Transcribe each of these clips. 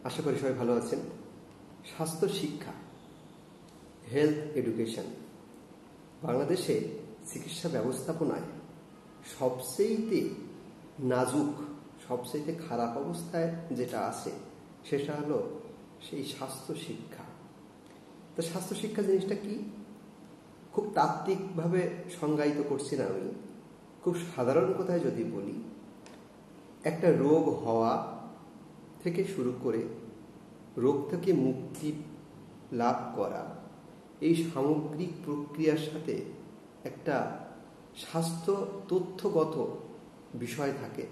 আশা করি সবাই ভালো আছেন। স্বাস্থ্য শিক্ষা, হেলথ এডুকেশন বাংলাদেশে চিকিৎসা ব্যবস্থাপনায় সবচেয়ে নাজুক, সবচেয়ে খারাপ অবস্থায় যেটা আছে সেটা হলো সেই স্বাস্থ্য শিক্ষা। তো স্বাস্থ্য শিক্ষা জিনিসটা কি, খুব তাত্ত্বিকভাবে সংজ্ঞায়িত করছি না আমি, খুব সাধারণ কথায় যদি বলি, একটা রোগ হওয়া থেকে শুরু করে রোগ থেকে মুক্তি লাভ করা, এই সামগ্রিক প্রক্রিয়ার সাথে একটা স্বাস্থ্য তথ্যগত বিষয় থাকে,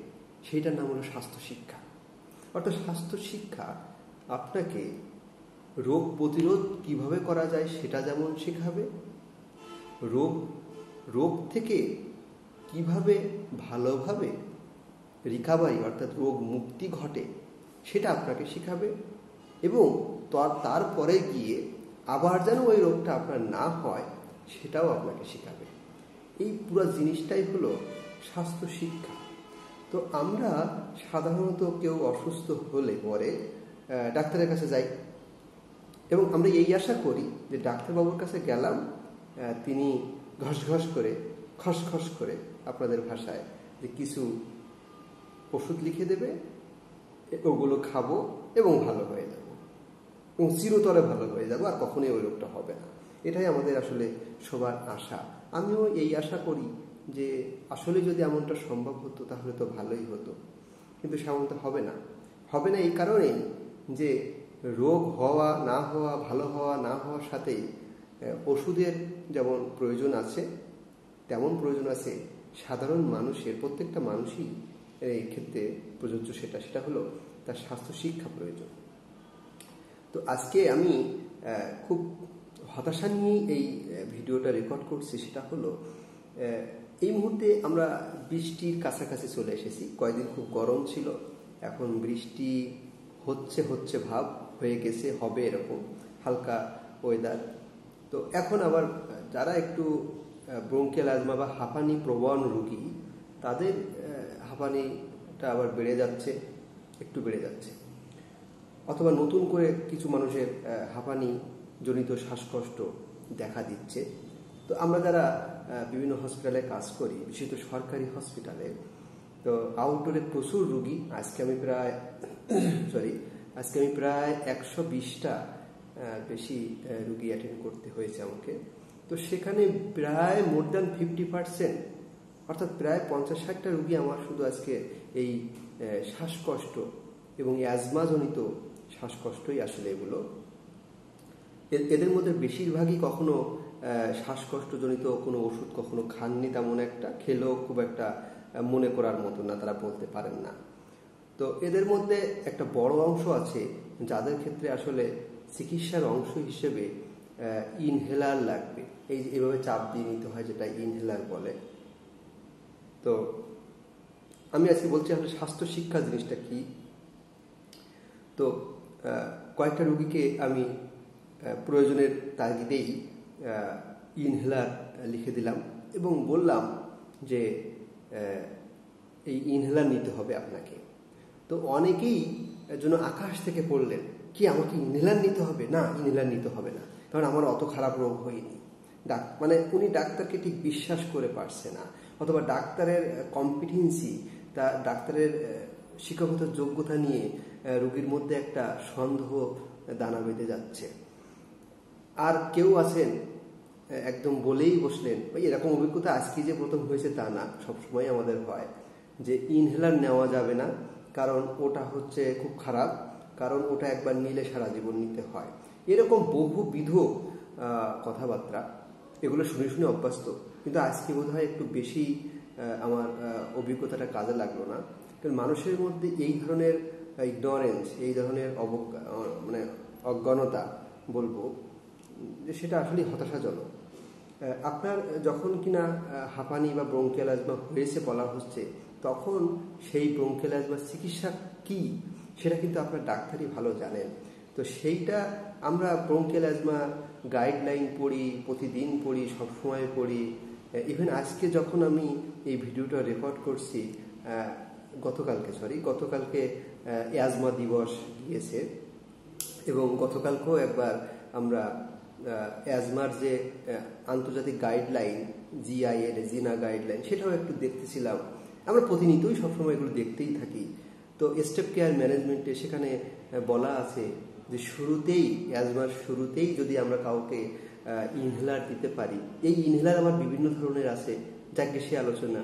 সেইটার নাম হলো স্বাস্থ্য শিক্ষা। অর্থাৎ স্বাস্থ্য শিক্ষা আপনাকে রোগ প্রতিরোধ কিভাবে করা যায় সেটা যেমন শেখাবে, রোগ থেকে কিভাবে ভালোভাবে রিকাভারি অর্থাৎ রোগ মুক্তি ঘটে সেটা আপনাকে শেখাবে, এবং তারপরে গিয়ে আবার যেন ওই রোগটা আপনার না হয় সেটাও আপনাকে শেখাবে। এই পুরো জিনিসটাই হলো স্বাস্থ্য শিক্ষা। তো আমরা সাধারণত কেউ অসুস্থ হলে পরে ডাক্তারের কাছে যাই, এবং আমরা এই আশা করি যে ডাক্তারবাবুর কাছে গেলাম, তিনি ঘস করে খসখস করে আপনাদের ভাষায় যে কিছু ওষুধ লিখে দেবে, ওগুলো খাবো এবং ভালো হয়ে যাব, এবং চিরতরে ভালো হয়ে যাব, আর কখনোই ওই রোগটা হবে না। এটাই আমাদের আসলে সবার আশা। আমিও এই আশা করি যে আসলে যদি এমনটা সম্ভব হতো তাহলে তো ভালোই হতো, কিন্তু সেমনটা হবে না। এই কারণেই যে রোগ হওয়া না হওয়া, ভালো হওয়া না হওয়ার সাথেই ওষুধের যেমন প্রয়োজন আছে তেমন প্রয়োজন আছে সাধারণ মানুষের, প্রত্যেকটা মানুষই এই ক্ষেত্রে প্রযোজ্য। সেটা হলো তার স্বাস্থ্য শিক্ষা প্রয়োজন। তো আজকে আমি খুব হতাশা নিয়ে এই ভিডিওটা রেকর্ড করছি। সেটা হলো এই মুহূর্তে আমরা বৃষ্টির কাছাকাছি চলে এসেছি। কয়েকদিন খুব গরম ছিল, এখন বৃষ্টি হচ্ছে ভাব হয়ে গেছে, হবে এরকম হালকা ওয়েদার। তো এখন আবার যারা একটু ব্রঙ্কিয়াল অ্যাজমা বা হাঁপানি প্রবণ রোগী, তাদের হাঁপানিটা আবার একটু বেড়ে যাচ্ছে, অথবা নতুন করে কিছু মানুষের হাঁপানি জনিত শ্বাসকষ্ট দেখা দিচ্ছে। তো আমরা যারা বিভিন্ন হসপিটালে কাজ করি, বিশেষত সরকারি হসপিটালে, তো আউটডোরে প্রচুর রুগী। আজকে আমি প্রায় 120টা বেশি রুগী অ্যাটেন্ড করতে হয়েছে আমাকে। তো সেখানে প্রায় মোর দ্যান 50%, অর্থাৎ প্রায় 50-60টা রুগী আমার শুধু আজকে এই শ্বাসকষ্ট এবং অ্যাজমাজনিত শ্বাসকষ্টই আসলে এগুলো। এদের মধ্যে বেশিরভাগই কখনো শ্বাসকষ্টজনিত কোনো ওষুধ কখনো খাননি, তেমন একটা খেলেও খুব একটা মনে করার মতো না, তারা বলতে পারেন না। তো এদের মধ্যে একটা বড় অংশ আছে যাদের ক্ষেত্রে আসলে চিকিৎসার অংশ হিসেবে ইনহেলার লাগবে। এইভাবে চাপ দিয়ে নিতে হয়, যেটা ইনহেলার বলে। তো আমি আজকে বলছি আসলে স্বাস্থ্য শিক্ষা জিনিসটা কি। তো কয়েকটা রুগীকে আমি প্রয়োজনের তাগিদেই ইনহেলার লিখে দিলাম এবং বললাম যে এই ইনহেলার নিতে হবে আপনাকে। তো অনেকেই যেন আকাশ থেকে পড়লেন, কি আমাকে ইনহেলার নিতে হবে? না, ইনহেলার নিতে হবে না, কারণ আমার অত খারাপ রোগ হয়নি। মানে উনি ডাক্তারকে ঠিক বিশ্বাস করে পারছে না, অথবা ডাক্তারের কম্পিটেন্সি, ডাক্তারের শিক্ষাগত যোগ্যতা নিয়ে রোগীর মধ্যে একটা সন্দেহ দানা বেঁধে যাচ্ছে। আর কেউ আছেন একদম বলেই বসলেন, এরকম অভিজ্ঞতা আজকে যে প্রথম হয়েছে তা না, সবসময় আমাদের হয় যে ইনহেলার নেওয়া যাবে না, কারণ ওটা হচ্ছে খুব খারাপ, কারণ ওটা একবার নিলে সারা জীবন নিতে হয়। এরকম বহুবিধ কথাবার্তা, এগুলো শুনে অভ্যস্ত। কিন্তু আজকে বোধহয় একটু বেশি আমার অভিজ্ঞতাটা কাজে লাগলো না, কারণ মানুষের মধ্যে এই ধরনের ইগনোরেন্স, এই ধরনের অজ্ঞানতা বলবো যে সেটা আসলে হতাশাজনক। আপনার যখন কিনা হাঁপানি বা ব্রঙ্কিয়াল অ্যাজমা হয়েছে বলা হচ্ছে, তখন সেই ব্রঙ্কিয়াল অ্যাজমার চিকিৎসা কি সেটা কিন্তু আপনার ডাক্তারই ভালো জানেন। তো সেইটা আমরা ব্রঙ্কিয়াল অ্যাজমা গাইডলাইন পড়ি, প্রতিদিন পড়ি, সবসময় পড়ি। ইভেন আজকে যখন আমি এই ভিডিওটা রেকর্ড করছি, গতকালকে অ্যাজমা দিবস গিয়েছে এবং গতকালকেও একবার আমরা অ্যাজমার যে আন্তর্জাতিক গাইডলাইন জিআইএল জিনা গাইডলাইন সেটাও একটু দেখতেছিলাম। আমরা প্রতিনিয়তই সবসময় এগুলো দেখতেই থাকি। তো স্টেপ কেয়ার ম্যানেজমেন্টে সেখানে বলা আছে যে শুরুতেই অ্যাজমার শুরুতেই যদি আমরা কাউকে ইনহেলার দিতে পারি, এই ইনহেলার আমার বিভিন্ন ধরনের আছে, যাকে সে আলোচনা।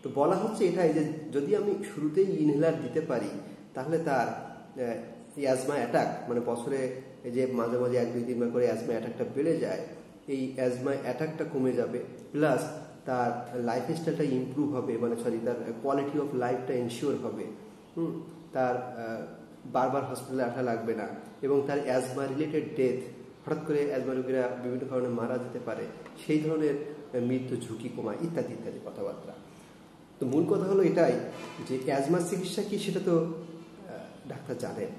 তো বলা হচ্ছে এটাই যে যদি আমি শুরুতেই ইনহেলার দিতে পারি তাহলে তার অ্যাজমা অ্যাটাক, মানে বছরে যে মাঝে মাঝে 1-2-3 বার করে অ্যাজমা অ্যাটাকটা বেড়ে যায়, এই অ্যাজমা অ্যাটাকটা কমে যাবে, প্লাস তার লাইফস্টাইলটা ইমপ্রুভ হবে, মানে তার কোয়ালিটি অফ লাইফটা এনশিওর হবে। তার বারবার হসপিটালে আসা লাগবে না এবং তার অ্যাজমা রিলেটেড ডেথ, হঠাৎ করে অ্যাজমা রোগীরা বিভিন্ন কারণে মারা যেতে পারে, সেই ধরনের মৃত্যু ঝুঁকি কমায় ইত্যাদি ইত্যাদি কথাবার্তা। তো মূল কথা হলো এটাই যে অ্যাজমার চিকিৎসা কি সেটা তো ডাক্তার জানেন।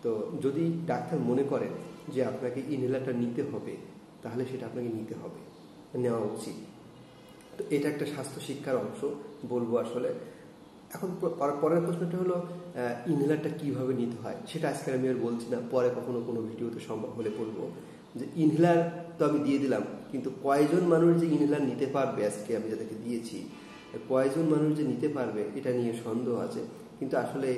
তো যদি ডাক্তার মনে করেন যে আপনাকে ইনহেলারটা নিতে হবে তাহলে সেটা আপনাকে নিতে হবে, নেওয়া উচিত। তো এটা একটা স্বাস্থ্য শিক্ষার অংশ বলবো আসলে। এখন পরের প্রশ্নটা হলো ইনহেলারটা কিভাবে নিতে হয়, সেটা আজকে আমি আর বলছি না, পরে কখনো কোনো ভিডিওতে সম্ভব হলে বলবো। যে ইনহেলার তো আমি দিয়ে দিলাম, কিন্তু কয়জন মানুষ যে ইনহেলার নিতে পারবে, আজকে আমি যাদেরকে দিয়েছি কয়জন মানুষ যে নিতে পারবে এটা নিয়ে সন্দেহ আছে। কিন্তু আসলে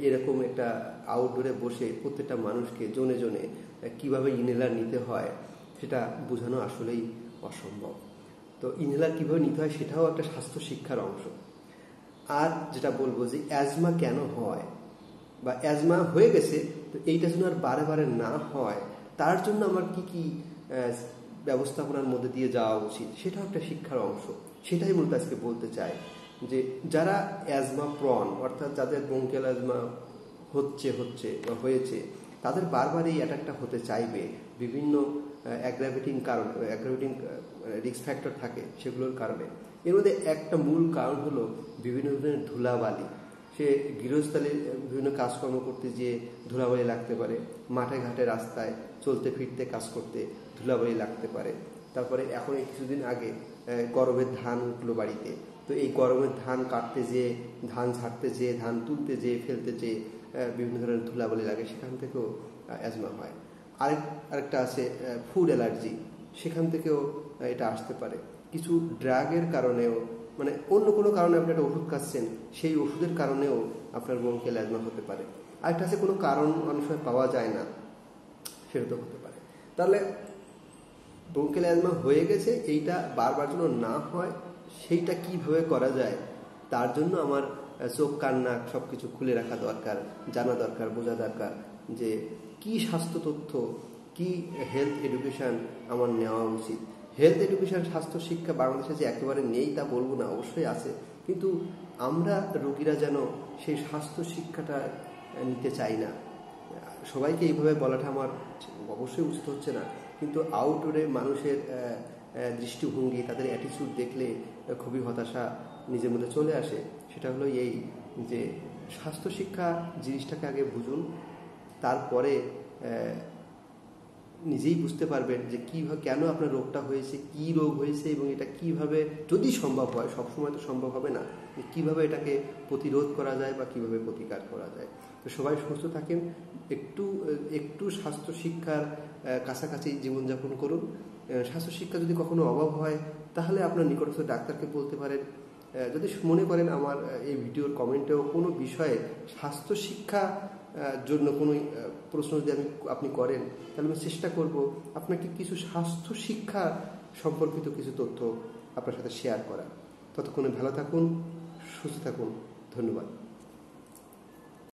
এরকম একটা আউটডোরে বসে প্রত্যেকটা মানুষকে জনে জনে কিভাবে ইনহেলার নিতে হয় সেটা বোঝানো আসলেই অসম্ভব। তো ইনহেলার কিভাবে নিতে হয় সেটাও একটা স্বাস্থ্য শিক্ষার অংশ। আর যেটা বলবো যে অ্যাজমা কেন হয় বা অ্যাজমা হয়ে গেছে, তো এইটা যেন আর বারে বারে না হয় তার জন্য আমার কি কি ব্যবস্থাপনার মধ্যে দিয়ে যাওয়া উচিত সেটাও একটা শিক্ষার অংশ। সেটাই মূলত আজকে বলতে চাই যে যারা অ্যাজমা প্রন, অর্থাৎ যাদের ব্রঙ্কিয়াল অ্যাজমা হচ্ছে বা হয়েছে, তাদের বারবার এই অ্যাটাকটা হতে চাইবে বিভিন্ন অ্যাগ্রাভেটিং রিস্ক ফ্যাক্টর থাকে, সেগুলোর কারণে। এর মধ্যে একটা মূল কারণ হলো বিভিন্ন ধরনের ধুলাবালি। সে গৃহস্থলে বিভিন্ন কাজকর্ম করতে গিয়ে ধুলাবালি লাগতে পারে, মাঠে ঘাটে রাস্তায় চলতে ফিরতে কাজ করতে ধুলাবালি লাগতে পারে। তারপরে এখন কিছুদিন আগে গরমের ধান উঠলো বাড়িতে, তো এই গরমের ধান কাটতে যেয়ে, ধান ছাড়তে যেয়ে, ধান তুলতে যেয়ে, ফেলতে যেয়ে বিভিন্ন ধরনের ধুলাবালি লাগে, সেখান থেকেও অ্যাজমা হয়। আরেকটা আছে ফুড অ্যালার্জি, সেখান থেকেও এটা আসতে পারে। কিছু ড্রাগের কারণেও, মানে অন্য কোনো কারণে আপনি একটা ওষুধ খাচ্ছেন, সেই ওষুধের কারণেও আপনার ব্রঙ্কিয়াল অ্যাজমা হতে পারে। আরেকটা আছে কোনো কারণ অনেক সময় পাওয়া যায় না, সেটা তো হতে পারে। তাহলে ব্রঙ্কিয়াল অ্যাজমা হয়ে গেছে, এইটা বারবার যেন না হয় সেইটা কিভাবে করা যায়, তার জন্য আমার চোখ কান নাক সব কিছু খুলে রাখা দরকার, জানা দরকার, বোঝা দরকার যে কি স্বাস্থ্য তথ্য, কি হেলথ এডুকেশন আমার নেওয়া উচিত। হেলথ এডুকেশন, স্বাস্থ্য শিক্ষা বাংলাদেশে যে একেবারে নেই তা বলবো না, অবশ্যই আছে, কিন্তু আমরা রোগীরা যেন সেই স্বাস্থ্য শিক্ষাটা নিতে চাই না। সবাইকে এইভাবে বলাটা আমার অবশ্যই উচিত হচ্ছে না, কিন্তু আউটডোরে মানুষের দৃষ্টিভঙ্গি, তাদের অ্যাটিটিউড দেখলে খুবই হতাশা নিজের মধ্যে চলে আসে। সেটা হলো এই যে স্বাস্থ্য শিক্ষা জিনিসটাকে আগে বুঝুন, তারপরে নিজেই বুঝতে পারবেন যে কীভাবে, কেন আপনার রোগটা হয়েছে, কি রোগ হয়েছে এবং এটা কিভাবে, যদি সম্ভব হয়, সবসময় তো সম্ভব হবে না, কিভাবে এটাকে প্রতিরোধ করা যায় বা কিভাবে প্রতিকার করা যায়। তো সবাই সুস্থ থাকেন, একটু স্বাস্থ্য শিক্ষার কাছাকাছি জীবনযাপন করুন। স্বাস্থ্য শিক্ষা যদি কখনো অভাব হয় তাহলে আপনার নিকটস্থ ডাক্তারকে বলতে পারেন। যদি মনে করেন আমার এই ভিডিওর কমেন্টেও কোনো বিষয়ে স্বাস্থ্য শিক্ষা জন্য কোনো প্রশ্ন যদি আপনি করেন, তাহলে আমি চেষ্টা করব আপনাকে কিছু স্বাস্থ্য শিক্ষা সম্পর্কিত কিছু তথ্য আপনার সাথে শেয়ার করা। ততক্ষণে ভালো থাকুন, সুস্থ থাকুন, ধন্যবাদ।